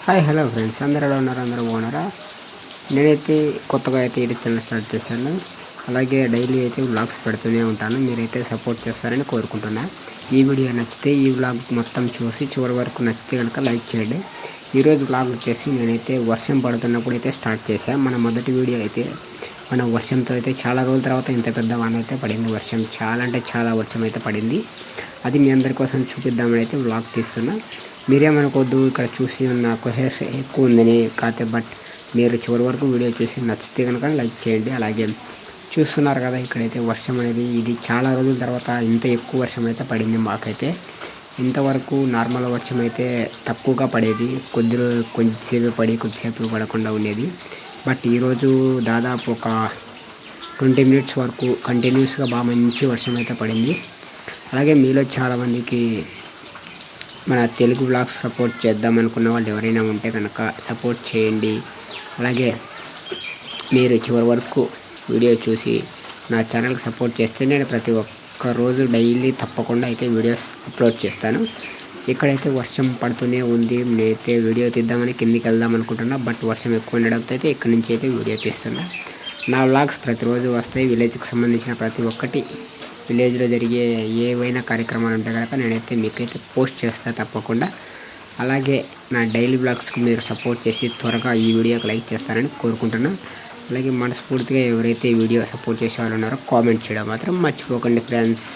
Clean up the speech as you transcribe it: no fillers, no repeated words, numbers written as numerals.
Hi hello friends, అందరూ ఎలా ఉన్నారు? అందరూ బాగున్నారా? నేనైతే కొత్తగా అయితే యూట్యూబ్ ఛానల్ స్టార్ట్ చేశాను. అలాగే డైలీ అయితే వ్లాగ్స్ పెడుతూనే ఉంటాను. మీరైతే సపోర్ట్ చేస్తారని కోరుకుంటున్నా. ఈ వీడియో నచ్చితే ఈ వ్లాగ్ మొత్తం చూసి చివరి వరకు నచ్చితే కనుక లైక్ చేయండి. ఈరోజు వ్లాగ్ వచ్చేసి నేనైతే వర్షం పడుతున్నప్పుడు అయితే స్టార్ట్ చేశాను. మన మొదటి వీడియో అయితే మన వర్షంతో అయితే చాలా రోజుల తర్వాత ఇంత పెద్ద వాన అయితే పడింది. వర్షం చాలా అంటే చాలా వర్షం అయితే పడింది. అది మీ అందరి కోసం చూపిద్దామని అయితే వ్లాగ్ తీస్తున్నా. మీరేమనుకోవద్దు, ఇక్కడ చూసి నాకు హెయిర్స్ ఎక్కువ ఉందని కాకపోతే, బట్ మీరు చివరి వరకు వీడియో చూసి నచ్చితే కనుక లైక్ చేయండి. అలాగే చూస్తున్నారు కదా, ఇక్కడైతే వర్షం అనేది ఇది చాలా రోజుల తర్వాత ఇంత ఎక్కువ వర్షం అయితే పడింది. మాకైతే ఇంతవరకు నార్మల్ వర్షం అయితే తక్కువగా పడేది, కొద్దిసేపు పడి కొద్దిసేపు పడకుండా ఉండేది. బట్ ఈరోజు దాదాపు ఒక 20 మినిట్స్ వరకు కంటిన్యూస్గా బాగా మంచి వర్షం అయితే పడింది. అలాగే మీలో చాలామందికి మన తెలుగు వ్లాగ్స్ సపోర్ట్ చేద్దాం అనుకున్న వాళ్ళు ఎవరైనా ఉంటే కనుక సపోర్ట్ చేయండి. అలాగే మీరు చివరి వరకు వీడియో చూసి నా ఛానల్కి సపోర్ట్ చేస్తే నేను ప్రతి ఒక్క రోజు డైలీ తప్పకుండా అయితే వీడియోస్ అప్లోడ్ చేస్తాను. ఇక్కడైతే వర్షం పడుతూనే ఉంది. నేనైతే వీడియో తీద్దామని కిందికి వెళ్దాం అనుకుంటున్నా, బట్ వర్షం ఎక్కువ ఉండడంతో అయితే ఇక్కడి నుంచి అయితే వీడియో తీస్తున్నా. నా వ్లాగ్స్ ప్రతిరోజు వస్తాయి. విలేజ్కి సంబంధించిన ప్రతి ఒక్కటి, విలేజ్లో జరిగే ఏవైనా కార్యక్రమాలు ఉంటే కనుక నేనైతే మీకైతే పోస్ట్ చేస్తాను తప్పకుండా. అలాగే నా డైలీ వ్లాగ్స్కి మీరు సపోర్ట్ చేసి త్వరగా ఈ వీడియోకి లైక్ చేస్తారని కోరుకుంటున్నాను. అలాగే మనస్ఫూర్తిగా ఎవరైతే ఈ వీడియో సపోర్ట్ చేసే వాళ్ళు ఉన్నారో కామెంట్ చేయడం మాత్రం మర్చిపోకండి ఫ్రెండ్స్.